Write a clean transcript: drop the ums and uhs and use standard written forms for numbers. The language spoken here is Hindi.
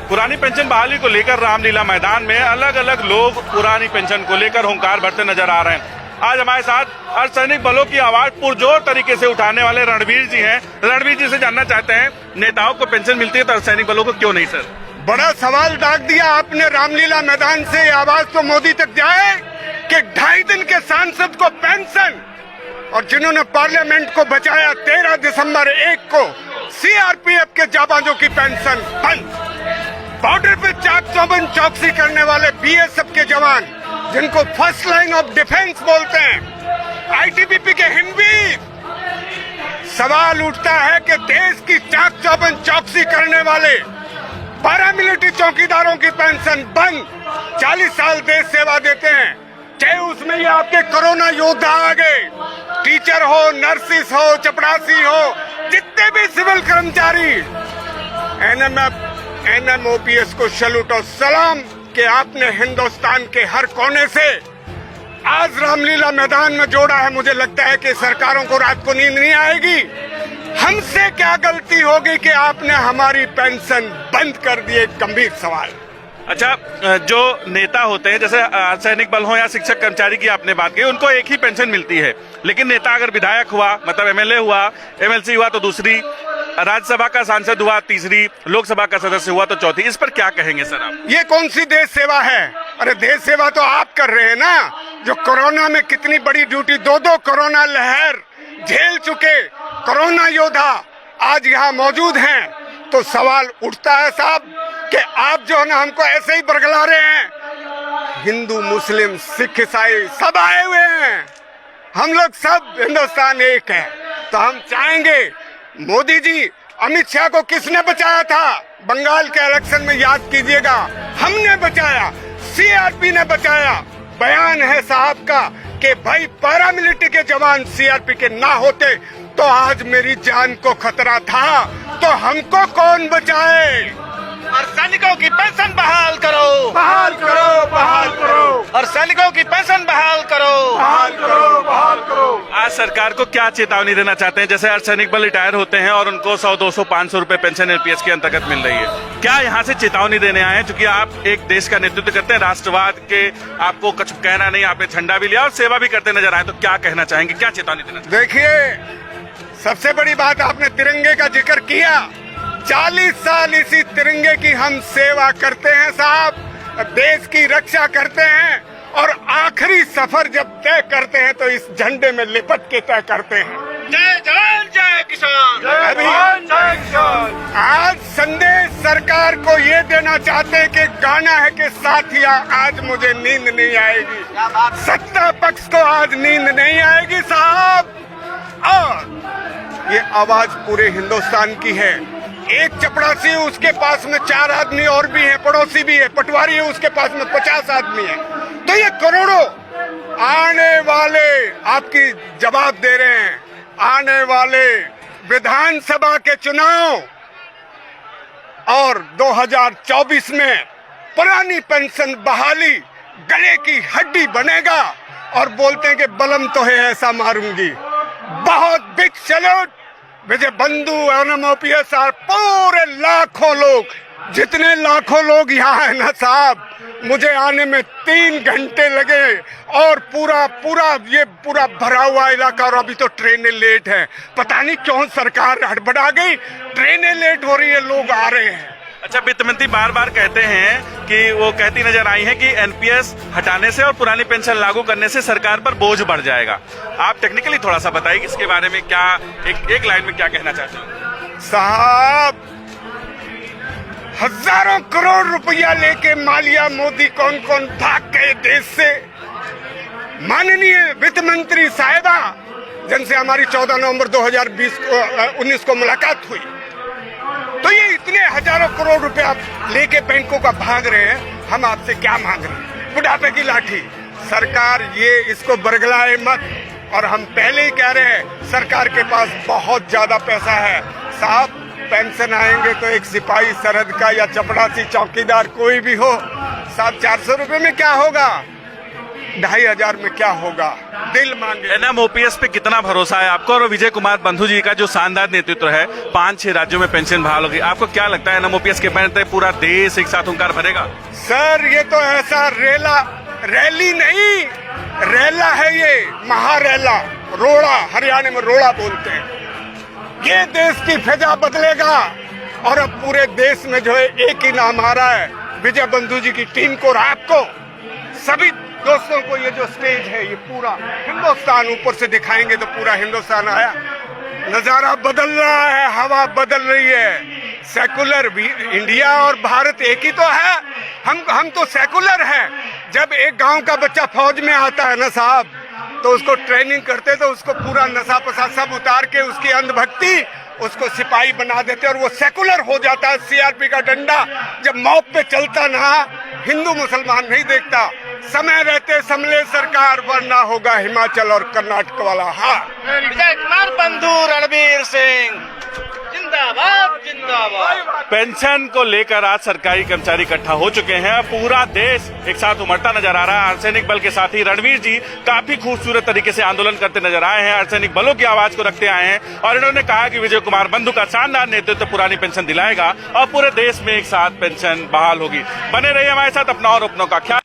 पुरानी पेंशन बहाली को लेकर रामलीला मैदान में अलग अलग लोग पुरानी पेंशन को लेकर हुंकार भरते नजर आ रहे हैं। आज हमारे साथ अर्धसैनिक बलों की आवाज पुरजोर तरीके से उठाने वाले रणवीर जी हैं। रणवीर जी से जानना चाहते हैं, नेताओं को पेंशन मिलती है तो अर्धसैनिक बलों को क्यों नहीं सर? बड़ा सवाल दाग दिया आपने। रामलीला मैदान से आवाज तो मोदी तक जाए कि 2.5 दिन के सांसद को पेंशन, और जिन्होंने पार्लियामेंट को बचाया 13 दिसंबर 1 को सीआरपीएफ के जाबाजों की पेंशन बंद। बॉर्डर पे चाक चौबंद चौकसी करने वाले बीएसएफ के जवान, जिनको फर्स्ट लाइन ऑफ डिफेंस बोलते हैं, आईटीबीपी के हिमवीर, सवाल उठता है कि देश की चाक चौबंद चौकसी करने वाले पैरामिलिट्री चौकीदारों की पेंशन बंद। 40 साल देश सेवा देते हैं, चाहे उसमें ये आपके कोरोना योद्धा आ गए, टीचर हो, नर्सिस हो, चपरासी हो, जितने भी सिविल कर्मचारी, एनएमओपीएस को सैल्यूट और सलाम कि आपने हिंदुस्तान के हर कोने से आज रामलीला मैदान में जोड़ा है। मुझे लगता है कि सरकारों को रात को नींद नहीं आएगी। हमसे क्या गलती होगी कि आपने हमारी पेंशन बंद कर दी? एक गंभीर सवाल। अच्छा, जो नेता होते हैं, जैसे अर्धसैनिक बल हो या शिक्षक कर्मचारी की आपने बात की, उनको एक ही पेंशन मिलती है, लेकिन नेता अगर विधायक हुआ, मतलब एमएलए हुआ, एमएलसी हुआ तो दूसरी, राज्यसभा का सांसद हुआ तीसरी, लोकसभा का सदस्य हुआ तो चौथी। इस पर क्या कहेंगे सर आप? ये कौन सी देश सेवा है? अरे देश सेवा तो आप कर रहे हैं ना, जो कोरोना में कितनी बड़ी ड्यूटी, 2 कोरोना लहर झेल चुके कोरोना योद्धा आज यहाँ मौजूद हैं। तो सवाल उठता है साहब कि आप जो है ना हमको ऐसे ही बरगला रहे हैं। हिंदू, मुस्लिम, सिख, ईसाई सब आए हुए हैं, हम लोग सब हिंदुस्तान एक है। तो हम चाहेंगे, मोदी जी, अमित शाह को किसने बचाया था बंगाल के इलेक्शन में? याद कीजिएगा, हमने बचाया, सीआरपी ने बचाया। बयान है साहब का कि भाई पैरामिलिट्री के जवान सीआरपी के ना होते तो आज मेरी जान को खतरा था, तो हमको कौन बचाए? और सैनिकों की पेंशन बहाल करो, बहाल करो, बहाल करो, और सैनिकों की पेंशन बहाल करो, बहाल करो, बहाल करो। आज सरकार को क्या चेतावनी देना चाहते हैं? जैसे अर्धसैनिक बल रिटायर होते हैं और उनको 100, 200, 500 रुपए पेंशन एलपीएस के अंतर्गत मिल रही है, क्या यहाँ से चेतावनी देने आए हैं? क्योंकि आप एक देश का नेतृत्व करते हैं, राष्ट्रवाद के, आपको कुछ कहना नहीं, आपने झंडा भी लिया और सेवा भी करते नजर आए, तो क्या कहना चाहेंगे, क्या चेतावनी देना चाहेंगे? देखिए, सबसे बड़ी बात आपने तिरंगे का जिक्र किया। 40 साल इसी तिरंगे की हम सेवा करते हैं साहब, देश की रक्षा करते हैं, और आखिरी सफर जब तय करते हैं तो इस झंडे में लिपट के तय करते हैं। जय जवान जय किसान, जय जवान जय किसान। आज संदेश सरकार को ये देना चाहते हैं कि गाना है कि साथिया आज मुझे नींद नहीं आएगी, सत्ता पक्ष को आज नींद नहीं आएगी साहब। और ये आवाज पूरे हिंदुस्तान की है। एक चपरासी, उसके पास में 4 आदमी और भी हैं, पड़ोसी भी है, पटवारी है, उसके पास में 50 आदमी है। तो ये करोड़ों आने वाले आपकी जवाब दे रहे हैं। आने वाले विधानसभा के चुनाव और 2024 में पुरानी पेंशन बहाली गले की हड्डी बनेगा, और बोलते हैं कि बलम तो है ऐसा मारूंगी। बहुत बिग सैल्यूट विजय बंधु, एनएमओपीएस, पूरे लाखों लोग, जितने लाखों लोग यहाँ है ना साहब, मुझे आने में 3 घंटे लगे, और पूरा भरा हुआ इलाका, और अभी तो ट्रेनें लेट है। पता नहीं क्यों सरकार हड़बड़ा गई, ट्रेनें लेट हो रही है, लोग आ रहे हैं। अच्छा, वित्त मंत्री बार बार कहते हैं कि वो कहती नजर आई है कि एनपीएस हटाने से और पुरानी पेंशन लागू करने से सरकार पर बोझ बढ़ जाएगा। आप टेक्निकली थोड़ा सा बताइए कि इसके बारे में क्या, एक लाइन में क्या कहना चाहते हैं? साहब, हजारों करोड़ रुपया लेके मालिया, मोदी, कौन कौन भाग गए देश से। माननीय वित्त मंत्री साहिबा, जिनसे हमारी 14 नवंबर 2019 को मुलाकात हुई, तो ये इतने हजारों करोड़ रुपया लेके बैंकों का भाग रहे हैं। हम आपसे क्या मांग रहे हैं? बुढ़ापे की लाठी। सरकार ये इसको बरगलाए मत, और हम पहले ही कह रहे हैं सरकार के पास बहुत ज्यादा पैसा है साहब। पेंशन आएंगे तो एक सिपाही सरहद का या चपरासी चौकीदार कोई भी हो साहब, 400 रुपए में क्या होगा? 2,500 में क्या होगा, दिल मांगे। एनएमओपीएस पे कितना भरोसा है आपको और विजय कुमार बंधु जी का जो शानदार नेतृत्व है, 5-6 राज्यों में पेंशन बहाल होगी, आपको क्या लगता है एनएमओपीएस के पहले पूरा देश एक साथ हुंकार भरेगा? सर ये तो ऐसा रैली नहीं, रैला है ये, महारैला, रोड़ा, हरियाणा में रोड़ा बोलते हैं। ये देश की फिजा बदलेगा और अब पूरे देश में जो है एक ही नाम आ रहा है, विजय बंधु जी की टीम को और आपको सभी दोस्तों को। ये जो स्टेज है ये पूरा हिंदुस्तान, ऊपर से दिखाएंगे तो पूरा हिंदुस्तान आया। नजारा बदल रहा है, हवा बदल रही है। सेकुलर भी इंडिया और भारत एक ही तो है, हम तो सेकुलर हैं। जब एक गांव का बच्चा फौज में आता है ना साहब, तो उसको ट्रेनिंग करते तो उसको पूरा नशा पसा सब उतार के उसकी अंधभक्ति उसको सिपाही बना देते और वो सेकुलर हो जाता है। सीआरपी का डंडा जब मौत पे चलता ना, हिंदू मुसलमान नहीं देखता। समय रहते संभले सरकार, वरना होगा हिमाचल और कर्नाटक वाला हार। विजय कुमार बंधु, रणबीर सिंह, जिंदाबाद जिंदाबाद। पेंशन को लेकर आज सरकारी कर्मचारी इकट्ठा हो चुके हैं, पूरा देश एक साथ उमड़ता नजर आ रहा है। अर्धसैनिक बल के साथी रणवीर जी काफी खूबसूरत तरीके से आंदोलन करते नजर आए हैं, अर्धसैनिक बलों की आवाज को रखते आए हैं और इन्होंने कहा कि विजय कुमार बंधु का शानदार नेतृत्व पुरानी पेंशन दिलाएगा और पूरे देश में एक साथ पेंशन बहाल होगी। बने रहिए हमारे साथ, अपना और अपनों का ख्याल।